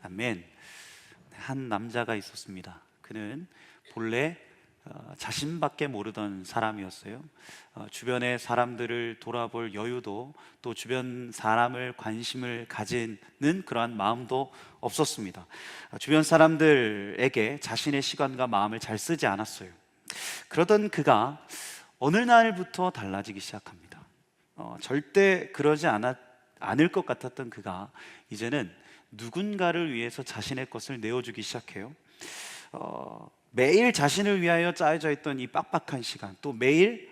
아멘. 한 남자가 있었습니다. 그는 본래 자신밖에 모르던 사람이었어요. 주변의 사람들을 돌아볼 여유도, 또 주변 사람을 관심을 가지는 그러한 마음도 없었습니다. 주변 사람들에게 자신의 시간과 마음을 잘 쓰지 않았어요. 그러던 그가 어느 날부터 달라지기 시작합니다. 절대 그러지 않을 것 같았던 그가 이제는 누군가를 위해서 자신의 것을 내어주기 시작해요. 매일 자신을 위하여 짜여져 있던 이 빡빡한 시간, 또 매일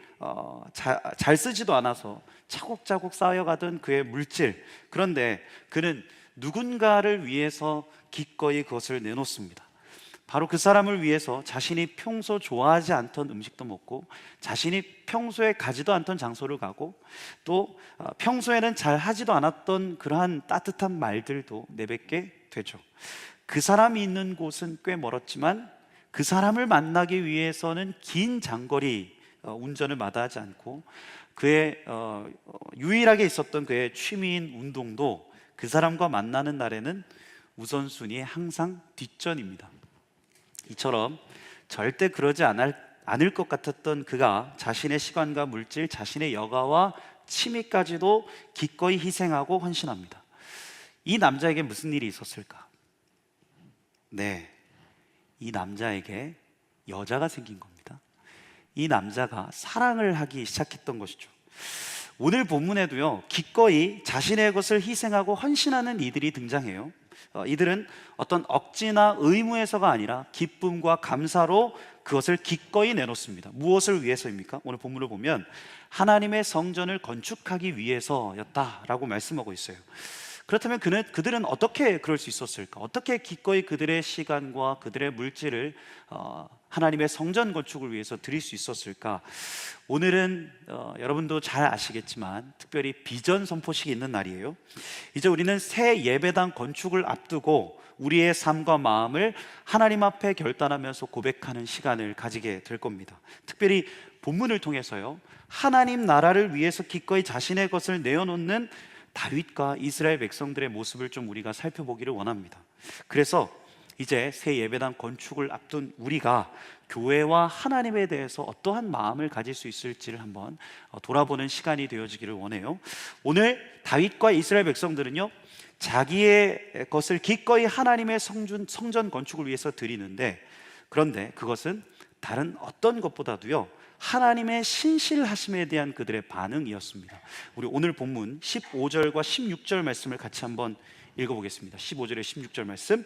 잘 쓰지도 않아서 차곡차곡 쌓여가던 그의 물질, 그런데 그는 누군가를 위해서 기꺼이 그것을 내놓습니다. 바로 그 사람을 위해서 자신이 평소 좋아하지 않던 음식도 먹고, 자신이 평소에 가지도 않던 장소를 가고, 또 평소에는 잘 하지도 않았던 그러한 따뜻한 말들도 내뱉게 되죠. 그 사람이 있는 곳은 꽤 멀었지만 그 사람을 만나기 위해서는 긴 장거리 운전을 마다하지 않고, 그의 유일하게 있었던 그의 취미인 운동도 그 사람과 만나는 날에는 우선순위에 항상 뒷전입니다. 이처럼 절대 그러지 않을 것 같았던 그가 자신의 시간과 물질, 자신의 여가와 취미까지도 기꺼이 희생하고 헌신합니다. 이 남자에게 무슨 일이 있었을까? 네, 이 남자에게 여자가 생긴 겁니다. 이 남자가 사랑을 하기 시작했던 것이죠. 오늘 본문에도요, 기꺼이 자신의 것을 희생하고 헌신하는 이들이 등장해요. 이들은 어떤 억지나 의무에서가 아니라 기쁨과 감사로 그것을 기꺼이 내놓습니다. 무엇을 위해서입니까? 오늘 본문을 보면 하나님의 성전을 건축하기 위해서였다라고 말씀하고 있어요. 그렇다면 그들은 어떻게 그럴 수 있었을까? 어떻게 기꺼이 그들의 시간과 그들의 물질을 하나님의 성전 건축을 위해서 드릴 수 있었을까? 오늘은 여러분도 잘 아시겠지만 특별히 비전 선포식이 있는 날이에요. 이제 우리는 새 예배당 건축을 앞두고 우리의 삶과 마음을 하나님 앞에 결단하면서 고백하는 시간을 가지게 될 겁니다. 특별히 본문을 통해서요, 하나님 나라를 위해서 기꺼이 자신의 것을 내어놓는 다윗과 이스라엘 백성들의 모습을 좀 우리가 살펴보기를 원합니다. 그래서 이제 새 예배당 건축을 앞둔 우리가 교회와 하나님에 대해서 어떠한 마음을 가질 수 있을지를 한번 돌아보는 시간이 되어지기를 원해요. 오늘 다윗과 이스라엘 백성들은요, 자기의 것을 기꺼이 하나님의 성전 건축을 위해서 드리는데, 그런데 그것은 다른 어떤 것보다도요, 하나님의 신실하심에 대한 그들의 반응이었습니다. 우리 오늘 본문 15절과 16절 말씀을 같이 한번 읽어보겠습니다. 15절에 16절 말씀.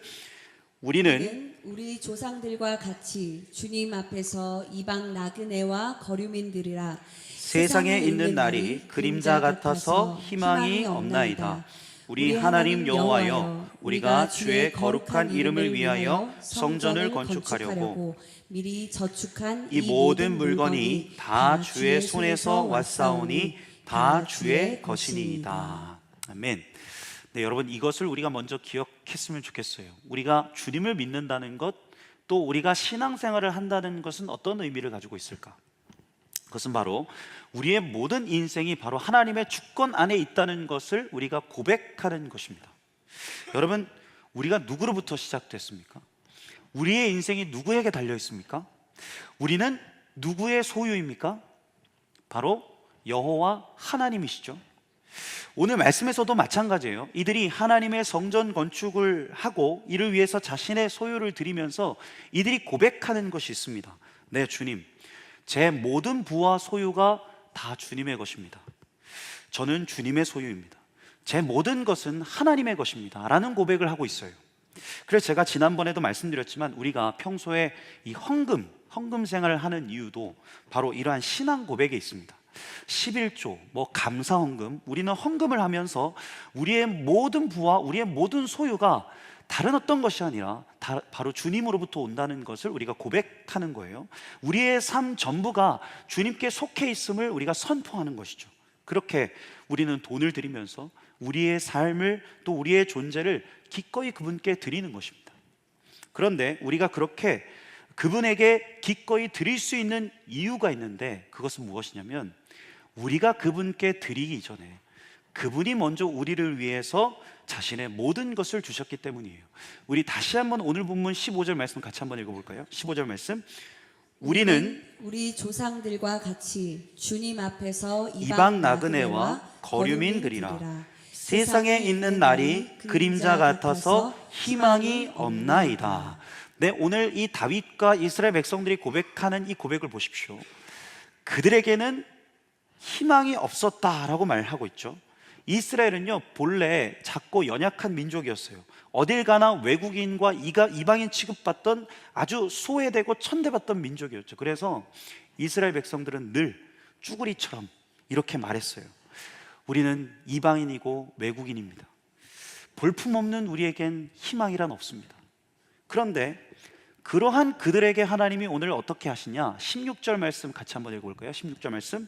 우리는 우리 조상들과 같이 주님 앞에서 이방 나그네와 거류민들이라 세상에 있는 날이 그림자 같아서 희망이 없나이다. 우리 하나님 여호와여, 우리가 주의 거룩한 이름을 위하여 성전을 건축하려고 미리 저축한 이 모든 물건이 다 주의 손에서 왔사오니 다 주의 것이니이다. 아멘. 네, 여러분, 이것을 우리가 먼저 기억했으면 좋겠어요. 우리가 주님을 믿는다는 것, 또 우리가 신앙생활을 한다는 것은 어떤 의미를 가지고 있을까? 그것은 바로 우리의 모든 인생이 바로 하나님의 주권 안에 있다는 것을 우리가 고백하는 것입니다. 여러분, 우리가 누구로부터 시작됐습니까? 우리의 인생이 누구에게 달려 있습니까? 우리는 누구의 소유입니까? 바로 여호와 하나님이시죠. 오늘 말씀에서도 마찬가지예요. 이들이 하나님의 성전 건축을 하고 이를 위해서 자신의 소유를 드리면서 이들이 고백하는 것이 있습니다. 네, 주님, 제 모든 부와 소유가 다 주님의 것입니다. 저는 주님의 소유입니다. 제 모든 것은 하나님의 것입니다 라는 고백을 하고 있어요. 그래서 제가 지난번에도 말씀드렸지만 우리가 평소에 이 헌금 생활을 하는 이유도 바로 이러한 신앙 고백에 있습니다. 11조, 감사 헌금, 우리는 헌금을 하면서 우리의 모든 부와 우리의 모든 소유가 다른 어떤 것이 아니라 바로 주님으로부터 온다는 것을 우리가 고백하는 거예요. 우리의 삶 전부가 주님께 속해 있음을 우리가 선포하는 것이죠. 그렇게 우리는 돈을 드리면서 우리의 삶을, 또 우리의 존재를 기꺼이 그분께 드리는 것입니다. 그런데 우리가 그렇게 그분에게 기꺼이 드릴 수 있는 이유가 있는데, 그것은 무엇이냐면 우리가 그분께 드리기 전에 그분이 먼저 우리를 위해서 자신의 모든 것을 주셨기 때문이에요. 우리 다시 한번 오늘 본문 15절 말씀 같이 한번 읽어볼까요? 15절 말씀. 우리는 우리 조상들과 같이 주님 앞에서 이방 나그네와 거류민들이라. 세상에 있는 날이 그림자 같아서 희망이 없나이다. 네, 오늘 이 다윗과 이스라엘 백성들이 고백하는 이 고백을 보십시오. 그들에게는 희망이 없었다라고 말하고 있죠. 이스라엘은요, 본래 작고 연약한 민족이었어요. 어딜 가나 외국인과 이방인 취급받던 아주 소외되고 천대받던 민족이었죠. 그래서 이스라엘 백성들은 늘 쭈구리처럼 이렇게 말했어요. 우리는 이방인이고 외국인입니다. 볼품없는 우리에겐 희망이란 없습니다. 그런데 그러한 그들에게 하나님이 오늘 어떻게 하시냐? 16절 말씀 같이 한번 읽어볼까요? 16절 말씀.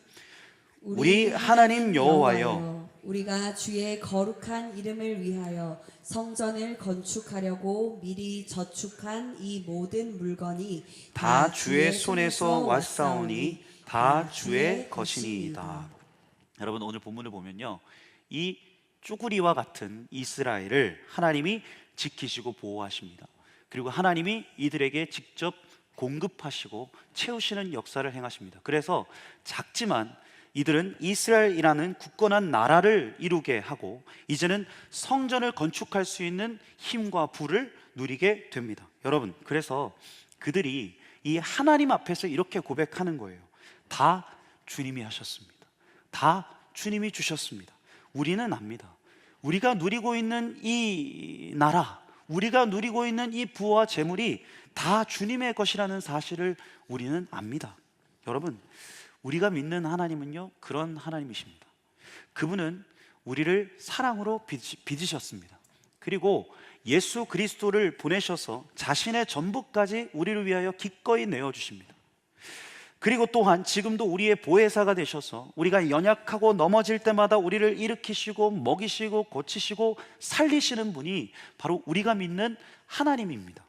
우리 하나님 여호와여, 우리가 주의 거룩한 이름을 위하여 성전을 건축하려고 미리 저축한 이 모든 물건이 다 주의 손에서 왔사오니 다 주의 것이니이다. 여러분, 오늘 본문을 보면요, 이 쭈구리와 같은 이스라엘을 하나님이 지키시고 보호하십니다. 그리고 하나님이 이들에게 직접 공급하시고 채우시는 역사를 행하십니다. 그래서 작지만 이들은 이스라엘이라는 굳건한 나라를 이루게 하고 이제는 성전을 건축할 수 있는 힘과 부를 누리게 됩니다. 여러분, 그래서 그들이 이 하나님 앞에서 이렇게 고백하는 거예요. 다 주님이 하셨습니다. 다 주님이 주셨습니다. 우리는 압니다. 우리가 누리고 있는 이 나라, 우리가 누리고 있는 이 부와 재물이 다 주님의 것이라는 사실을 우리는 압니다. 여러분, 우리가 믿는 하나님은요, 그런 하나님이십니다. 그분은 우리를 사랑으로 빚으셨습니다. 그리고 예수 그리스도를 보내셔서 자신의 전부까지 우리를 위하여 기꺼이 내어주십니다. 그리고 또한 지금도 우리의 보혜사가 되셔서 우리가 연약하고 넘어질 때마다 우리를 일으키시고 먹이시고 고치시고 살리시는 분이 바로 우리가 믿는 하나님입니다.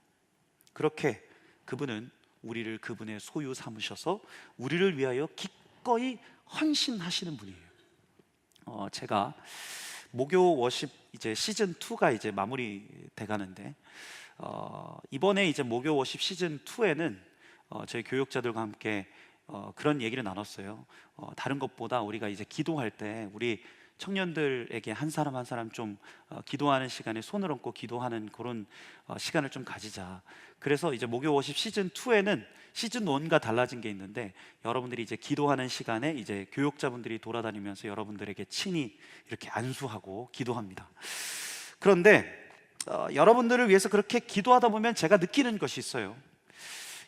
그렇게 그분은 우리를 그분의 소유 삼으셔서 우리를 위하여 기꺼이 헌신하시는 분이에요. 제가 목요 워십 이제 시즌 2가 이제 마무리 돼 가는데 이번에 이제 목요 워십 시즌 2에는 저희 교육자들과 함께 그런 얘기를 나눴어요. 다른 것보다 우리가 이제 기도할 때 우리 청년들에게 한 사람 한 사람 좀 기도하는 시간에 손을 얹고 기도하는 그런 시간을 좀 가지자. 그래서 이제 목요 워십 시즌 2에는 시즌 1과 달라진 게 있는데, 여러분들이 이제 기도하는 시간에 이제 교육자분들이 돌아다니면서 여러분들에게 친히 이렇게 안수하고 기도합니다. 그런데 여러분들을 위해서 그렇게 기도하다 보면 제가 느끼는 것이 있어요.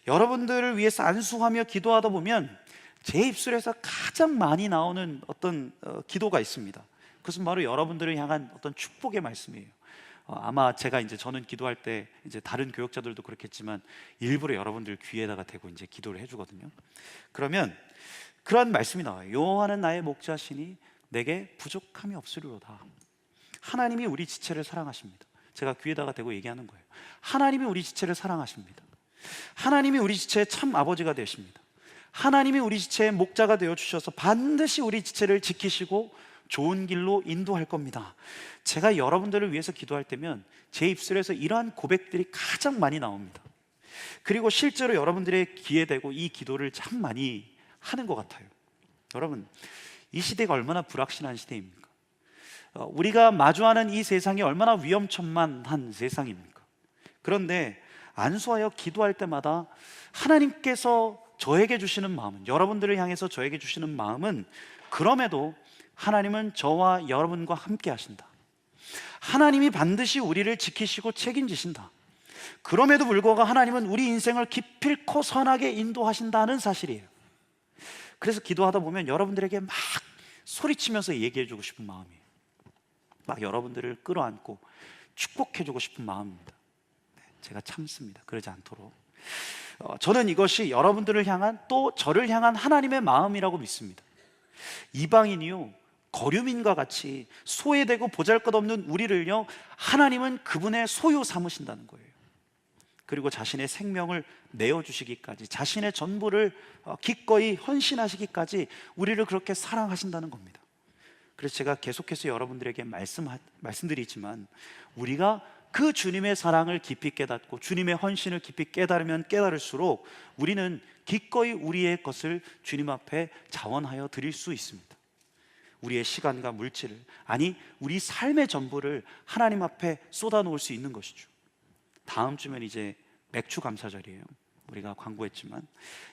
여러분들을 위해서 안수하며 기도하다 보면 제 입술에서 가장 많이 나오는 어떤 기도가 있습니다. 그것은 바로 여러분들을 향한 어떤 축복의 말씀이에요. 아마 제가 이제 저는 기도할 때 이제 다른 교역자들도 그렇겠지만 일부러 여러분들 귀에다가 대고 이제 기도를 해주거든요. 그러면 그런 말씀이 나와요. 여호와는 나의 목자시니 내게 부족함이 없으리로다. 하나님이 우리 지체를 사랑하십니다. 제가 귀에다가 대고 얘기하는 거예요. 하나님이 우리 지체를 사랑하십니다. 하나님이 우리 지체의 참 아버지가 되십니다. 하나님이 우리 지체의 목자가 되어 주셔서 반드시 우리 지체를 지키시고 좋은 길로 인도할 겁니다. 제가 여러분들을 위해서 기도할 때면 제 입술에서 이러한 고백들이 가장 많이 나옵니다. 그리고 실제로 여러분들의 귀에 대고 이 기도를 참 많이 하는 것 같아요. 여러분, 이 시대가 얼마나 불확실한 시대입니까? 우리가 마주하는 이 세상이 얼마나 위험천만한 세상입니까? 그런데 안수하여 기도할 때마다 하나님께서 저에게 주시는 마음은, 여러분들을 향해서 저에게 주시는 마음은, 그럼에도 하나님은 저와 여러분과 함께 하신다. 하나님이 반드시 우리를 지키시고 책임지신다. 그럼에도 불구하고 하나님은 우리 인생을 기필코 선하게 인도하신다는 사실이에요. 그래서 기도하다 보면 여러분들에게 막 소리치면서 얘기해주고 싶은 마음이에요. 막 여러분들을 끌어안고 축복해주고 싶은 마음입니다. 제가 참습니다. 그러지 않도록. 저는 이것이 여러분들을 향한, 또 저를 향한 하나님의 마음이라고 믿습니다. 이방인이요, 거류민과 같이 소외되고 보잘것없는 우리를요, 하나님은 그분의 소유 삼으신다는 거예요. 그리고 자신의 생명을 내어주시기까지, 자신의 전부를 기꺼이 헌신하시기까지 우리를 그렇게 사랑하신다는 겁니다. 그래서 제가 계속해서 여러분들에게 말씀드리지만, 우리가 그 주님의 사랑을 깊이 깨닫고 주님의 헌신을 깊이 깨달으면 깨달을수록 우리는 기꺼이 우리의 것을 주님 앞에 자원하여 드릴 수 있습니다. 우리의 시간과 물질을, 아니 우리 삶의 전부를 하나님 앞에 쏟아놓을 수 있는 것이죠. 다음 주면 이제 맥주 감사절이에요. 우리가 광고했지만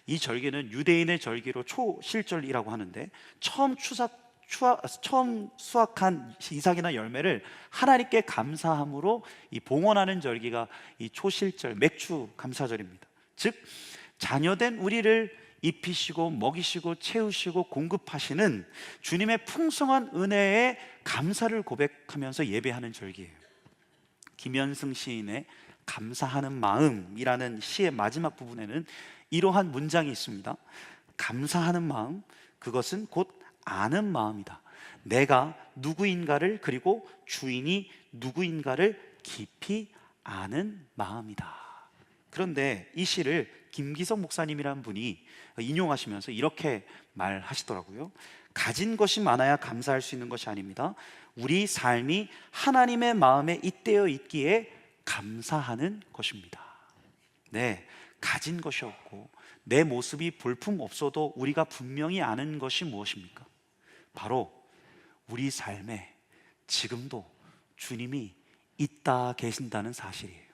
이 절기는 유대인의 절기로 초실절이라고 하는데, 처음 수확한 이삭이나 열매를 하나님께 감사함으로 이 봉헌하는 절기가 이 초실절 맥주 감사절입니다. 즉 자녀된 우리를 입히시고 먹이시고 채우시고 공급하시는 주님의 풍성한 은혜에 감사를 고백하면서 예배하는 절기예요. 김현승 시인의 감사하는 마음이라는 시의 마지막 부분에는 이러한 문장이 있습니다. 감사하는 마음, 그것은 곧 아는 마음이다. 내가 누구인가를, 그리고 주인이 누구인가를 깊이 아는 마음이다. 그런데 이 시를 김기석 목사님이란 분이 인용하시면서 이렇게 말하시더라고요. 가진 것이 많아야 감사할 수 있는 것이 아닙니다. 우리 삶이 하나님의 마음에 잇대어 있기에 감사하는 것입니다. 네, 가진 것이 없고 내 모습이 볼품 없어도 우리가 분명히 아는 것이 무엇입니까? 바로 우리 삶에 지금도 주님이 있다 계신다는 사실이에요.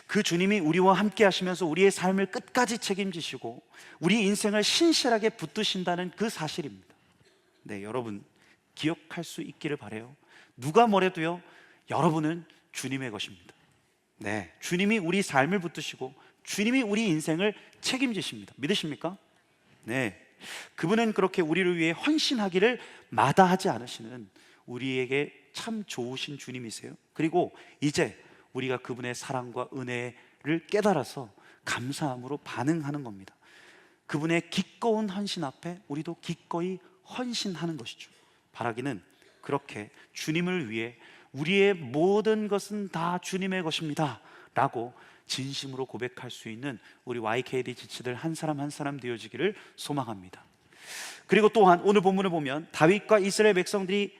그 주님이 우리와 함께 하시면서 우리의 삶을 끝까지 책임지시고 우리 인생을 신실하게 붙드신다는 그 사실입니다. 네, 여러분 기억할 수 있기를 바라요. 누가 뭐래도요, 여러분은 주님의 것입니다. 네, 주님이 우리 삶을 붙드시고 주님이 우리 인생을 책임지십니다. 믿으십니까? 네, 그분은 그렇게 우리를 위해 헌신하기를 마다하지 않으시는 우리에게 참 좋으신 주님이세요. 그리고 이제 우리가 그분의 사랑과 은혜를 깨달아서 감사함으로 반응하는 겁니다. 그분의 기꺼운 헌신 앞에 우리도 기꺼이 헌신하는 것이죠. 바라기는 그렇게 주님을 위해 우리의 모든 것은 다 주님의 것입니다 라고 진심으로 고백할 수 있는 우리 YKD 지치들 한 사람 한 사람 되어지기를 소망합니다. 그리고 또한 오늘 본문을 보면 다윗과 이스라엘 백성들의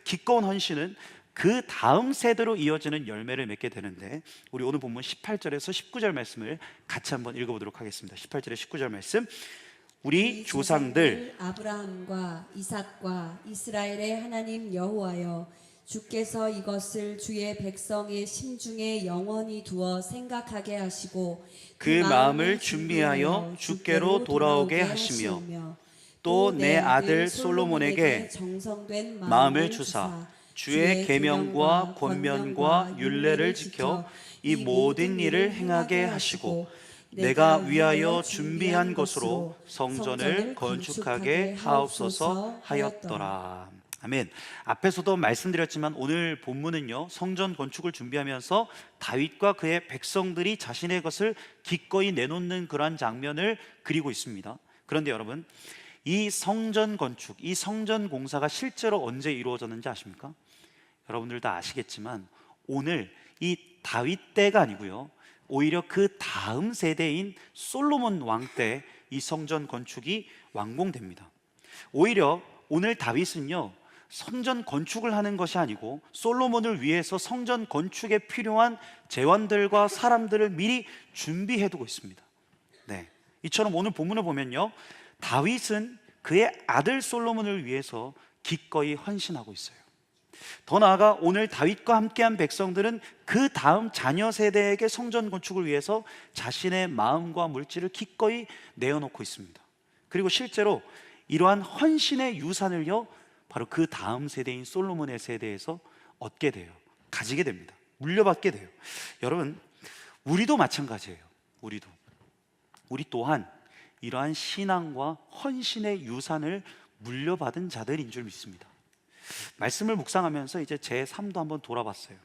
기꺼운 헌신은 그 다음 세대로 이어지는 열매를 맺게 되는데, 우리 오늘 본문 18절에서 19절 말씀을 같이 한번 읽어보도록 하겠습니다. 18절에 19절 말씀, 우리 조상들 아브라함과 이삭과 이스라엘의 하나님 여호와여, 주께서 이것을 주의 백성의 심중에 영원히 두어 생각하게 하시고 그 마음을 준비하여 주께로 돌아오게 하시며 또 내 아들 솔로몬에게 정성된 마음을 주사 주의 계명과 권면과 율례를 지켜 이 모든 일을 행하게 하시고 내가 위하여 준비한 것으로 성전을 건축하게 하옵소서 하였더라. 아멘. 앞에서도 말씀드렸지만 오늘 본문은요, 성전 건축을 준비하면서 다윗과 그의 백성들이 자신의 것을 기꺼이 내놓는 그러한 장면을 그리고 있습니다. 그런데 여러분, 이 성전 건축, 이 성전 공사가 실제로 언제 이루어졌는지 아십니까? 여러분들도 아시겠지만 오늘 이 다윗 때가 아니고요, 오히려 그 다음 세대인 솔로몬 왕 때 이 성전 건축이 완공됩니다. 오히려 오늘 다윗은요, 성전 건축을 하는 것이 아니고 솔로몬을 위해서 성전 건축에 필요한 재원들과 사람들을 미리 준비해두고 있습니다. 네, 이처럼 오늘 본문을 보면요, 다윗은 그의 아들 솔로몬을 위해서 기꺼이 헌신하고 있어요. 더 나아가 오늘 다윗과 함께한 백성들은 그 다음 자녀 세대에게 성전 건축을 위해서 자신의 마음과 물질을 기꺼이 내어놓고 있습니다. 그리고 실제로 이러한 헌신의 유산을요, 바로 그 다음 세대인 솔로몬의 세대에서 얻게 돼요. 가지게 됩니다. 물려받게 돼요. 여러분, 우리도 마찬가지예요. 우리 또한 이러한 신앙과 헌신의 유산을 물려받은 자들인 줄 믿습니다. 말씀을 묵상하면서 이제 제 삶도 한번 돌아봤어요.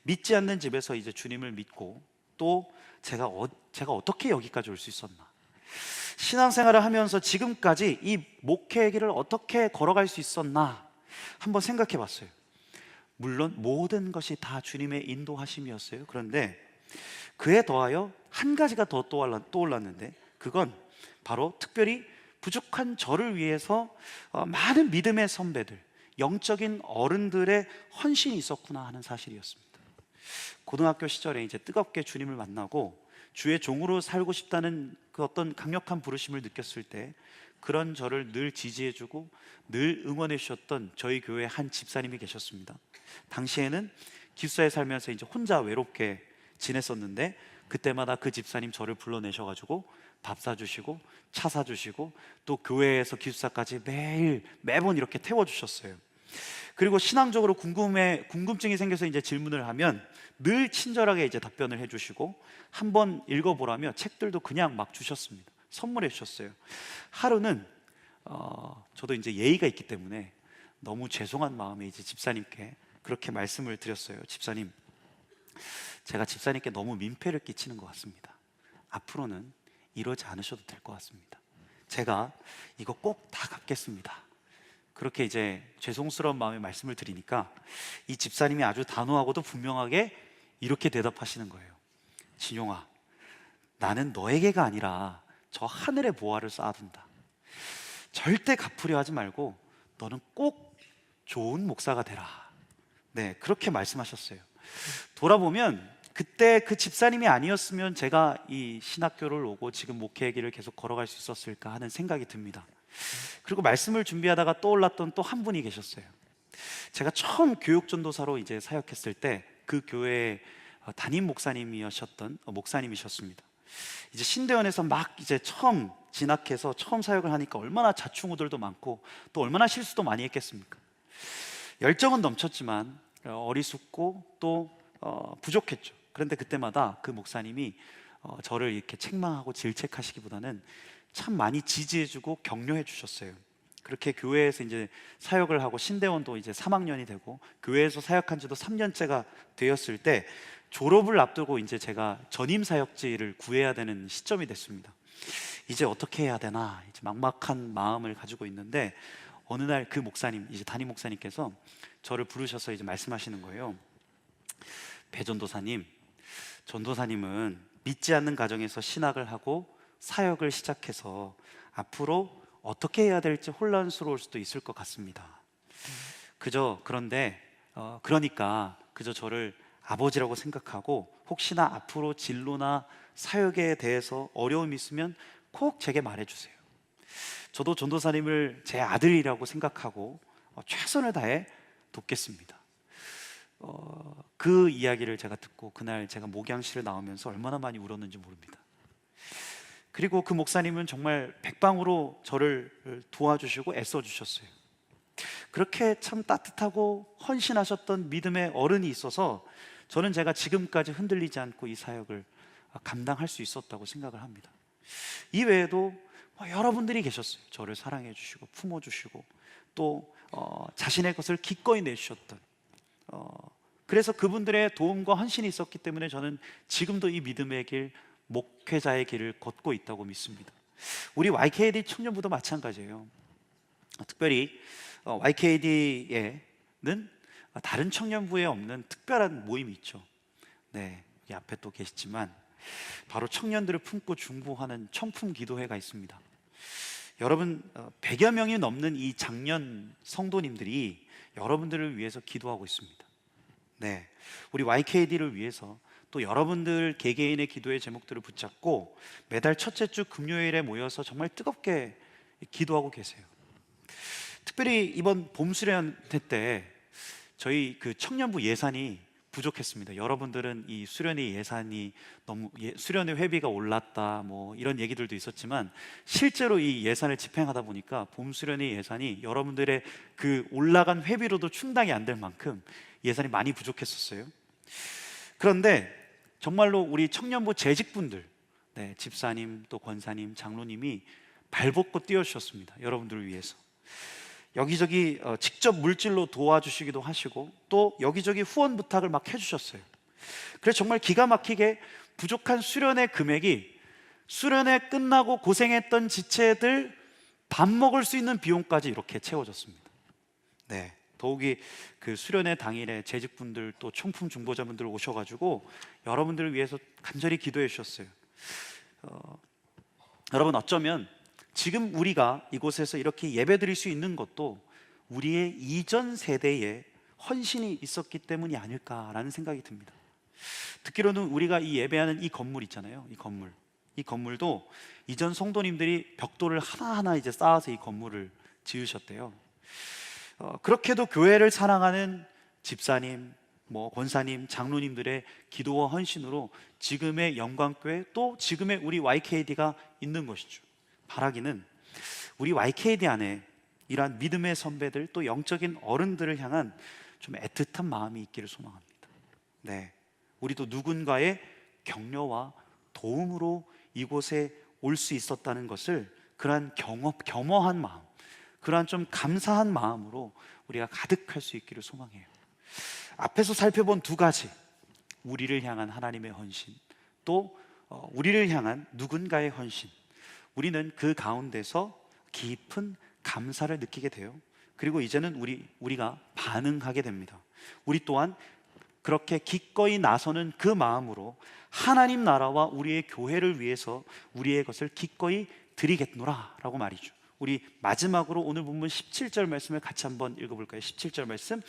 믿지 않는 집에서 이제 주님을 믿고, 또 제가 어떻게 여기까지 올 수 있었나, 신앙생활을 하면서 지금까지 이 목회의 길을 어떻게 걸어갈 수 있었나 한번 생각해 봤어요. 물론 모든 것이 다 주님의 인도하심이었어요. 그런데 그에 더하여 한 가지가 더 떠올랐는데, 그건 바로 특별히 부족한 저를 위해서 많은 믿음의 선배들, 영적인 어른들의 헌신이 있었구나 하는 사실이었습니다. 고등학교 시절에 이제 뜨겁게 주님을 만나고 주의 종으로 살고 싶다는 그 어떤 강력한 부르심을 느꼈을 때 그런 저를 늘 지지해주고 늘 응원해 주셨던 저희 교회 한 집사님이 계셨습니다. 당시에는 기숙사에 살면서 이제 혼자 외롭게 지냈었는데 그때마다 그 집사님 저를 불러내셔가지고 밥 사주시고 차 사주시고 또 교회에서 기숙사까지 매번 이렇게 태워주셨어요. 그리고 신앙적으로 궁금증이 생겨서 이제 질문을 하면 늘 친절하게 이제 답변을 해주시고 한번 읽어보라며 책들도 그냥 막 주셨습니다. 선물해 주셨어요. 하루는 저도 이제 예의가 있기 때문에 너무 죄송한 마음에 이제 집사님께 그렇게 말씀을 드렸어요. 집사님, 제가 집사님께 너무 민폐를 끼치는 것 같습니다. 앞으로는 이러지 않으셔도 될 것 같습니다. 제가 이거 꼭 다 갚겠습니다. 그렇게 이제 죄송스러운 마음에 말씀을 드리니까 이 집사님이 아주 단호하고도 분명하게 이렇게 대답하시는 거예요. 진용아, 나는 너에게가 아니라 저 하늘의 보화를 쌓아둔다. 절대 갚으려 하지 말고 너는 꼭 좋은 목사가 되라. 네, 그렇게 말씀하셨어요. 돌아보면 그때 그 집사님이 아니었으면 제가 이 신학교를 오고 지금 목회의 길을 계속 걸어갈 수 있었을까 하는 생각이 듭니다. 그리고 말씀을 준비하다가 떠올랐던 또 한 분이 계셨어요. 제가 처음 교육전도사로 이제 사역했을 때 그 교회의 담임 목사님이셨습니다. 이제 신대원에서 막 이제 처음 진학해서 처음 사역을 하니까 얼마나 자충우들도 많고 또 얼마나 실수도 많이 했겠습니까? 열정은 넘쳤지만 어리숙고 또 부족했죠. 그런데 그때마다 그 목사님이 저를 이렇게 책망하고 질책하시기보다는 참 많이 지지해주고 격려해 주셨어요. 그렇게 교회에서 이제 사역을 하고 신대원도 이제 3학년이 되고 교회에서 사역한 지도 3년째가 되었을 때 졸업을 앞두고 이제 제가 전임 사역지를 구해야 되는 시점이 됐습니다. 이제 어떻게 해야 되나 이제 막막한 마음을 가지고 있는데 어느 날 그 목사님, 이제 담임 목사님께서 저를 부르셔서 이제 말씀하시는 거예요. 배전도사님, 전도사님은 믿지 않는 가정에서 신학을 하고 사역을 시작해서 앞으로 어떻게 해야 될지 혼란스러울 수도 있을 것 같습니다. 그러니까 그저 저를 아버지라고 생각하고 혹시나 앞으로 진로나 사역에 대해서 어려움이 있으면 꼭 제게 말해주세요. 저도 전도사님을 제 아들이라고 생각하고 최선을 다해 돕겠습니다. 그 이야기를 제가 듣고 그날 제가 목양실을 나오면서 얼마나 많이 울었는지 모릅니다. 그리고 그 목사님은 정말 백방으로 저를 도와주시고 애써주셨어요. 그렇게 참 따뜻하고 헌신하셨던 믿음의 어른이 있어서 저는 제가 지금까지 흔들리지 않고 이 사역을 감당할 수 있었다고 생각을 합니다. 이 외에도 여러분들이 계셨어요. 저를 사랑해 주시고 품어주시고 또 자신의 것을 기꺼이 내주셨던 그래서 그분들의 도움과 헌신이 있었기 때문에 저는 지금도 이 믿음의 길, 목회자의 길을 걷고 있다고 믿습니다. 우리 YKD 청년부도 마찬가지예요. 특별히 YKD에는 다른 청년부에 없는 특별한 모임이 있죠. 네, 여기 앞에 또 계시지만 바로 청년들을 품고 중보하는 청품 기도회가 있습니다. 여러분 100여 명이 넘는 이 장년 성도님들이 여러분들을 위해서 기도하고 있습니다. 네, 우리 YKD를 위해서 또 여러분들 개개인의 기도의 제목들을 붙잡고 매달 첫째 주 금요일에 모여서 정말 뜨겁게 기도하고 계세요. 특별히 이번 봄 수련회 때 저희 그 청년부 예산이 부족했습니다. 여러분들은 이 수련회 예산이 너무 수련회 회비가 올랐다 뭐 이런 얘기들도 있었지만 실제로 이 예산을 집행하다 보니까 봄 수련회 예산이 여러분들의 그 올라간 회비로도 충당이 안 될 만큼 예산이 많이 부족했었어요. 그런데 정말로 우리 청년부 재직분들, 네, 집사님 또 권사님, 장로님이 발벗고 뛰어주셨습니다. 여러분들을 위해서 여기저기 직접 물질로 도와주시기도 하시고 또 여기저기 후원 부탁을 막 해주셨어요. 그래서 정말 기가 막히게 부족한 수련회 금액이 수련회 끝나고 고생했던 지체들 밥 먹을 수 있는 비용까지 이렇게 채워졌습니다. 네, 더욱이 그 수련회 당일에 재직분들 또 총품 중보자분들 오셔가지고 여러분들을 위해서 간절히 기도해 주셨어요. 여러분 어쩌면 지금 우리가 이곳에서 이렇게 예배드릴 수 있는 것도 우리의 이전 세대에 헌신이 있었기 때문이 아닐까라는 생각이 듭니다. 듣기로는 우리가 이 예배하는 이 건물 있잖아요. 이 건물도 이전 성도님들이 벽돌을 하나하나 이제 쌓아서 이 건물을 지으셨대요. 그렇게도 교회를 사랑하는 집사님, 권사님, 장로님들의 기도와 헌신으로 지금의 영광교회, 또 지금의 우리 YKD가 있는 것이죠. 바라기는 우리 YKD 안에 이러한 믿음의 선배들, 또 영적인 어른들을 향한 좀 애틋한 마음이 있기를 소망합니다. 네, 우리도 누군가의 격려와 도움으로 이곳에 올 수 있었다는 것을, 그러한 겸허한 마음, 그러한 좀 감사한 마음으로 우리가 가득할 수 있기를 소망해요. 앞에서 살펴본 두 가지, 우리를 향한 하나님의 헌신, 또 우리를 향한 누군가의 헌신, 우리는 그 가운데서 깊은 감사를 느끼게 돼요. 그리고 이제는 우리가 반응하게 됩니다. 우리 또한 그렇게 기꺼이 나서는 그 마음으로 하나님 나라와 우리의 교회를 위해서 우리의 것을 기꺼이 드리겠노라 라고 말이죠. 우리 마지막으로 오늘 본문 17절 말씀을 같이 한번 읽어볼까요? 17절 말씀,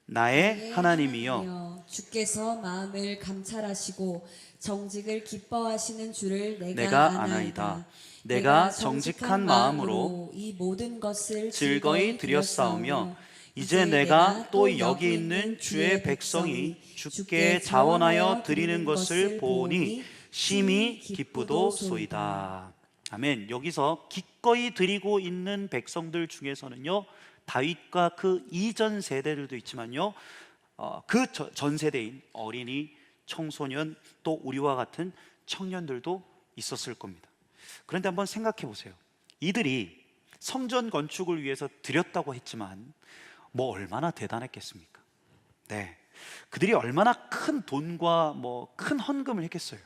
나의 하나님이여 주께서 마음을 감찰하시고 정직을 기뻐하시는 줄을 내가 아나이다. 내가 정직한 마음으로 이 모든 것을 즐거이 드렸사오며 이제 내가 또 여기 있는 주의 백성이 주께 자원하여 드리는 것을 보니 심히 기쁘도소이다. 아멘. 여기서 기꺼이 드리고 있는 백성들 중에서는요, 다윗과 그 이전 세대들도 있지만요, 그 전 세대인 어린이, 청소년, 또 우리와 같은 청년들도 있었을 겁니다. 그런데 한번 생각해 보세요. 이들이 성전 건축을 위해서 드렸다고 했지만 얼마나 대단했겠습니까? 네, 그들이 얼마나 큰 돈과 큰 헌금을 했겠어요.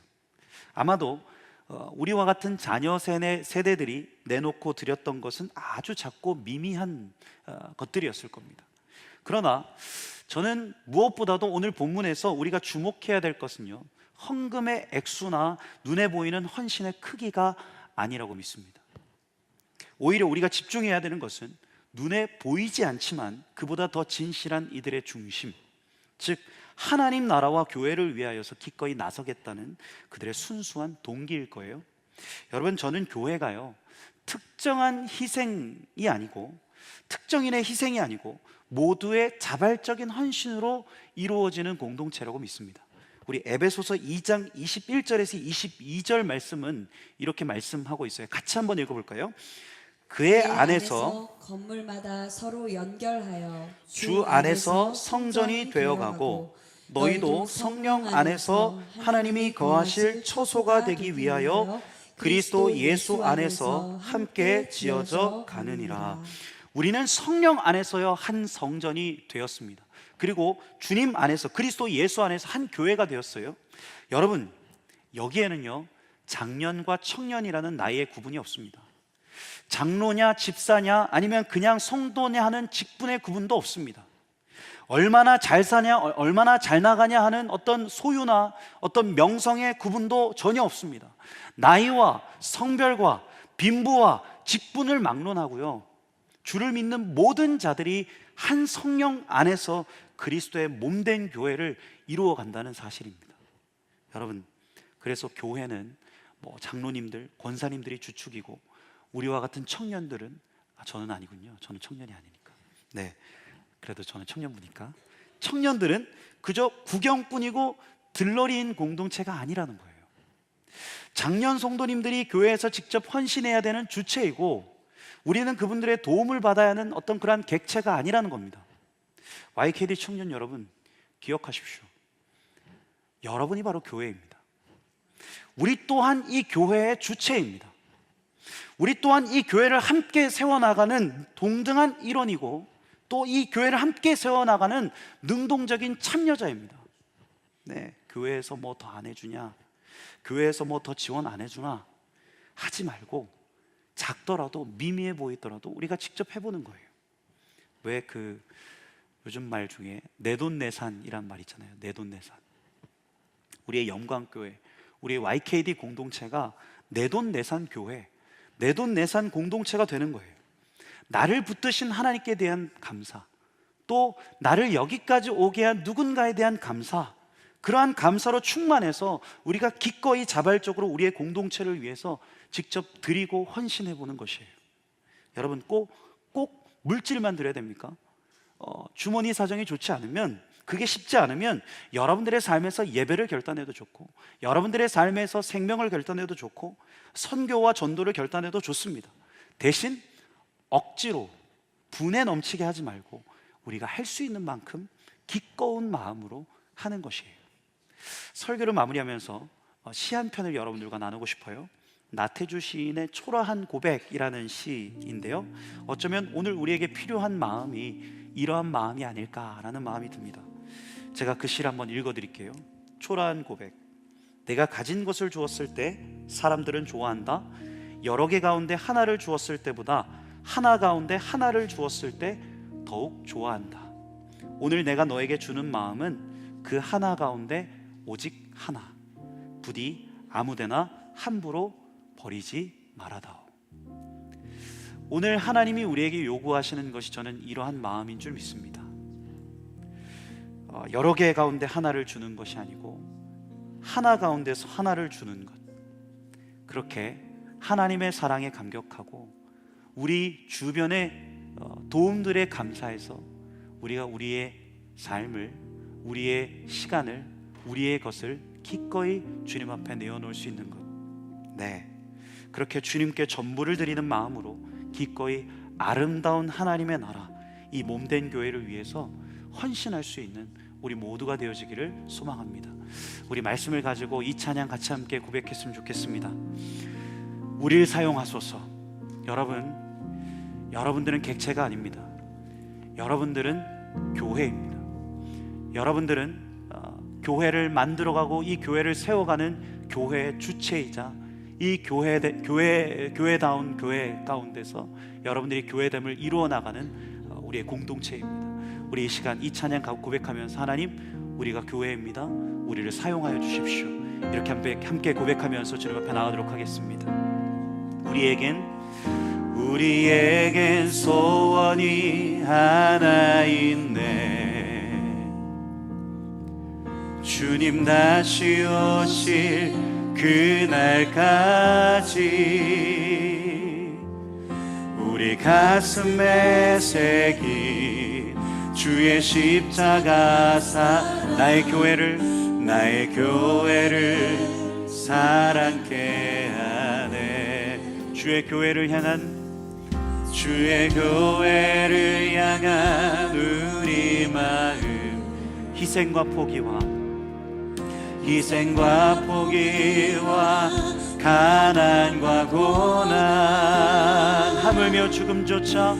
아마도 우리와 같은 자녀 세대들이 내놓고 드렸던 것은 아주 작고 미미한 것들이었을 겁니다. 그러나 저는 무엇보다도 오늘 본문에서 우리가 주목해야 될 것은요, 헌금의 액수나 눈에 보이는 헌신의 크기가 아니라고 믿습니다. 오히려 우리가 집중해야 되는 것은 눈에 보이지 않지만 그보다 더 진실한 이들의 중심, 즉 하나님 나라와 교회를 위하여서 기꺼이 나서겠다는 그들의 순수한 동기일 거예요. 여러분, 저는 교회가요, 특정한 희생이 아니고, 특정인의 희생이 아니고 모두의 자발적인 헌신으로 이루어지는 공동체라고 믿습니다. 우리 에베소서 2장 21절에서 22절 말씀은 이렇게 말씀하고 있어요. 같이 한번 읽어볼까요? 그의 안에서 건물마다 서로 연결하여 주 안에서 성전이 되어가고 너희도 성령 안에서 하나님이 거하실 처소가 되기 위하여 그리스도 예수 안에서 함께 지어져 가느니라. 우리는 성령 안에서요 한 성전이 되었습니다. 그리고 주님 안에서, 그리스도 예수 안에서 한 교회가 되었어요. 여러분, 여기에는요 장년과 청년이라는 나이의 구분이 없습니다. 장로냐 집사냐 아니면 그냥 성도냐 하는 직분의 구분도 없습니다. 얼마나 잘 사냐, 얼마나 잘 나가냐 하는 어떤 소유나 어떤 명성의 구분도 전혀 없습니다. 나이와 성별과 빈부와 직분을 막론하고요, 주를 믿는 모든 자들이 한 성령 안에서 그리스도의 몸된 교회를 이루어 간다는 사실입니다. 여러분, 그래서 교회는 장로님들, 권사님들이 주축이고 우리와 같은 청년들은, 저는 아니군요. 저는 청년이 아니니까. 네, 그래도 저는 청년부니까, 청년들은 그저 구경꾼이고 들러리인 공동체가 아니라는 거예요. 장년 성도님들이 교회에서 직접 헌신해야 되는 주체이고 우리는 그분들의 도움을 받아야 하는 어떤 그러한 객체가 아니라는 겁니다. YKD 청년 여러분, 기억하십시오. 여러분이 바로 교회입니다. 우리 또한 이 교회의 주체입니다. 우리 또한 이 교회를 함께 세워나가는 동등한 일원이고 또 이 교회를 함께 세워나가는 능동적인 참여자입니다. 네, 교회에서 뭐 더 안 해주냐, 교회에서 뭐 더 지원 안 해주나 하지 말고, 작더라도 미미해 보이더라도 우리가 직접 해보는 거예요. 왜 요즘 말 중에 내돈내산이란 말 있잖아요. 내돈내산. 우리의 영광교회, 우리의 YKD 공동체가 내돈내산 교회, 내돈내산 공동체가 되는 거예요. 나를 붙드신 하나님께 대한 감사, 또 나를 여기까지 오게 한 누군가에 대한 감사, 그러한 감사로 충만해서 우리가 기꺼이 자발적으로 우리의 공동체를 위해서 직접 드리고 헌신해 보는 것이에요. 여러분, 꼭 물질만 드려야 됩니까? 주머니 사정이 좋지 않으면, 그게 쉽지 않으면 여러분들의 삶에서 예배를 결단해도 좋고, 여러분들의 삶에서 생명을 결단해도 좋고, 선교와 전도를 결단해도 좋습니다. 대신 억지로 분에 넘치게 하지 말고 우리가 할 수 있는 만큼 기꺼운 마음으로 하는 것이에요. 설교를 마무리하면서 시 한 편을 여러분들과 나누고 싶어요. 나태주 시인의 초라한 고백이라는 시인데요, 어쩌면 오늘 우리에게 필요한 마음이 이러한 마음이 아닐까라는 마음이 듭니다. 제가 그 시를 한번 읽어드릴게요. 초라한 고백. 내가 가진 것을 주었을 때 사람들은 좋아한다. 여러 개 가운데 하나를 주었을 때보다 하나 가운데 하나를 주었을 때 더욱 좋아한다. 오늘 내가 너에게 주는 마음은 그 하나 가운데 오직 하나. 부디 아무데나 함부로 버리지 말아다오. 오늘 하나님이 우리에게 요구하시는 것이 저는 이러한 마음인 줄 믿습니다. 여러 개 가운데 하나를 주는 것이 아니고 하나 가운데서 하나를 주는 것, 그렇게 하나님의 사랑에 감격하고 우리 주변의 도움들에 감사해서 우리가 우리의 삶을, 우리의 시간을, 우리의 것을 기꺼이 주님 앞에 내어놓을 수 있는 것, 네, 그렇게 주님께 전부를 드리는 마음으로 기꺼이 아름다운 하나님의 나라, 이 몸된 교회를 위해서 헌신할 수 있는 우리 모두가 되어지기를 소망합니다. 우리 말씀을 가지고 이 찬양 같이 함께 고백했으면 좋겠습니다. 우리를 사용하소서. 여러분들은 객체가 아닙니다. 여러분들은 교회입니다. 여러분들은 교회를 만들어가고 이 교회를 세워가는 교회의 주체이자 이 교회다운 교회 가운데서 여러분들이 교회됨을 이루어 나가는 우리의 공동체입니다. 우리 이 시간 이 찬양 고백하면서 하나님, 우리가 교회입니다. 우리를 사용하여 주십시오. 이렇게 함께 고백하면서 주님 앞에 나가도록 하겠습니다. 우리에겐 소원이 하나 있네. 주님 다시 오실 그날까지 우리 가슴에 새긴 주의 십자가사, 나의 교회를 사랑케 하네. 주의 교회를 향한 우리 마음, 희생과 포기와 가난과 고난, 하물며 죽음조차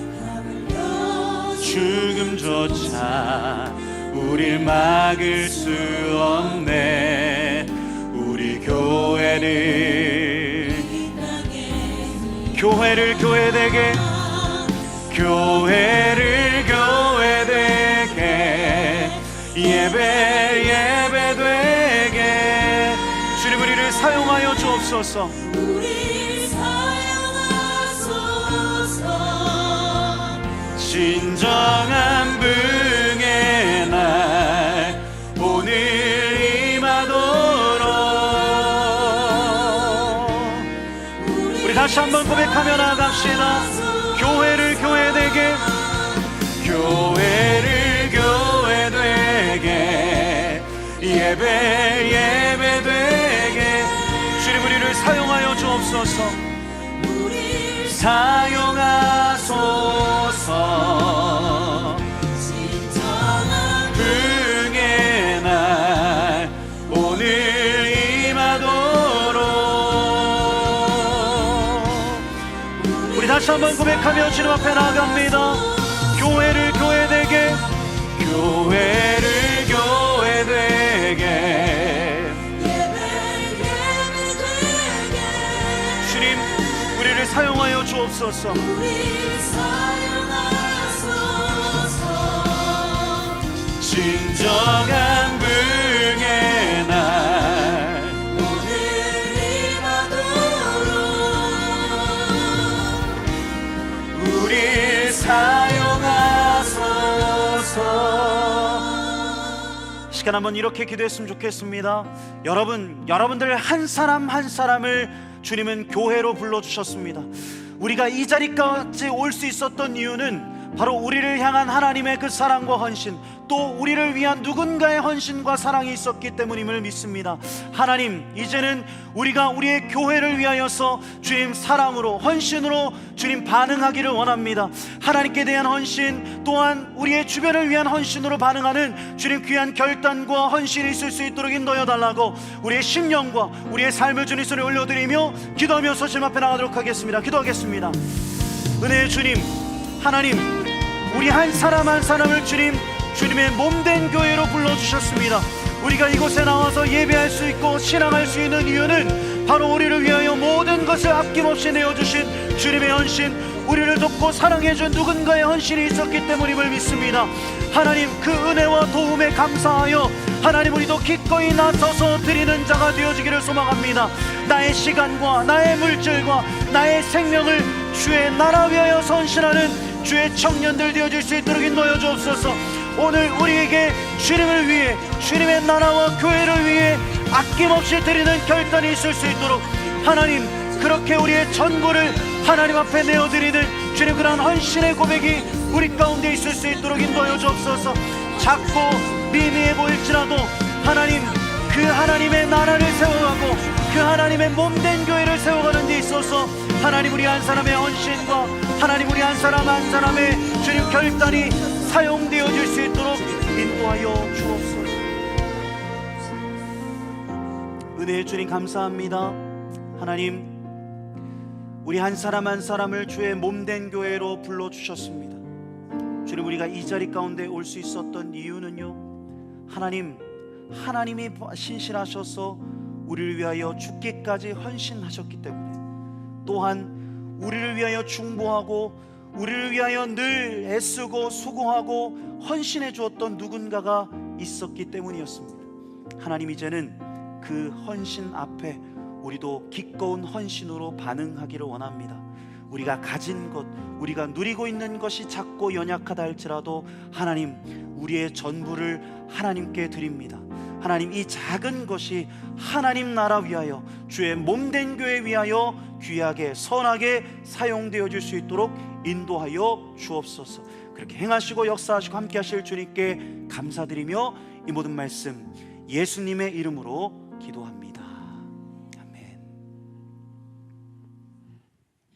우릴 막을 수 없네. 우리 교회를 교회되게 예배되게 주님, 우리를 사용하여 주옵소서. 진정한 부흥의 날 오늘 임하도록. 우리 다시 한번 고백하며 나갑시다. 교회를 교회되게 예배되게 주님, 우리를 사용하여 주옵소서. 사용하소서. 부흥의 날 오늘 임하도록. 우리 다시 한번 고백하며 주님 앞에 나아갑니다. 교회를 교회되게 주님, 우리를 사용하여 주옵소서. 진정한 부흥의 날 시간 한번 이렇게 기도했으면 좋겠습니다. 여러분들 한 사람 한 사람을 주님은 교회로 불러주셨습니다. 우리가 이 자리까지 올 수 있었던 이유는 바로 우리를 향한 하나님의 그 사랑과 헌신, 또 우리를 위한 누군가의 헌신과 사랑이 있었기 때문임을 믿습니다. 하나님, 이제는 우리가 우리의 교회를 위하여서 주님 사랑으로, 헌신으로 주님 반응하기를 원합니다. 하나님께 대한 헌신, 또한 우리의 주변을 위한 헌신으로 반응하는 주님 귀한 결단과 헌신이 있을 수 있도록 인도하여 달라고 우리의 심령과 우리의 삶을 주님 손에 올려드리며 기도하면서 주님 앞에 나가도록 하겠습니다. 기도하겠습니다. 은혜의 주님, 하나님, 우리 한 사람 한 사람을 주님의 몸된 교회로 불러주셨습니다. 우리가 이곳에 나와서 예배할 수 있고 신앙할 수 있는 이유는 바로 우리를 위하여 모든 것을 아낌없이 내어주신 주님의 헌신, 우리를 돕고 사랑해준 누군가의 헌신이 있었기 때문임을 믿습니다. 하나님, 그 은혜와 도움에 감사하여 하나님, 우리도 기꺼이 나서서 드리는 자가 되어지기를 소망합니다. 나의 시간과 나의 물질과 나의 생명을 주의 나라 위하여 헌신하는 주의 청년들 되어질 수 있도록 인도하여 주옵소서. 오늘 우리에게 주님을 위해, 주님의 나라와 교회를 위해 아낌없이 드리는 결단이 있을 수 있도록 하나님, 그렇게 우리의 전부를 하나님 앞에 내어드리는 주님 그러한 헌신의 고백이 우리 가운데 있을 수 있도록 인도하여 주옵소서. 작고 미미해 보일지라도 하나님, 그 하나님의 나라를 세워가고 그 하나님의 몸된 교회를 세워가는 데 있어서 하나님, 우리 한 사람의 헌신과 하나님, 우리 한 사람 한 사람의 주님 결단이 사용되어질 수 있도록 인도하여 주옵소서. 은혜의 주님 감사합니다. 하나님, 우리 한 사람 한 사람을 주의 몸된 교회로 불러주셨습니다. 주님, 우리가 이 자리 가운데 올 수 있었던 이유는요, 하나님이 신실하셔서 우리를 위하여 죽기까지 헌신하셨기 때문에, 또한 우리를 위하여 중보하고 우리를 위하여 늘 애쓰고 수고하고 헌신해 주었던 누군가가 있었기 때문이었습니다. 하나님, 이제는 그 헌신 앞에 우리도 기꺼운 헌신으로 반응하기를 원합니다. 우리가 가진 것, 우리가 누리고 있는 것이 작고 연약하다 할지라도 하나님, 우리의 전부를 하나님께 드립니다. 하나님, 이 작은 것이 하나님 나라 위하여, 주의 몸된 교회 위하여 귀하게 선하게 사용되어질 수 있도록 인도하여 주옵소서. 그렇게 행하시고 역사하시고 함께 하실 주님께 감사드리며 이 모든 말씀 예수님의 이름으로 기도합니다.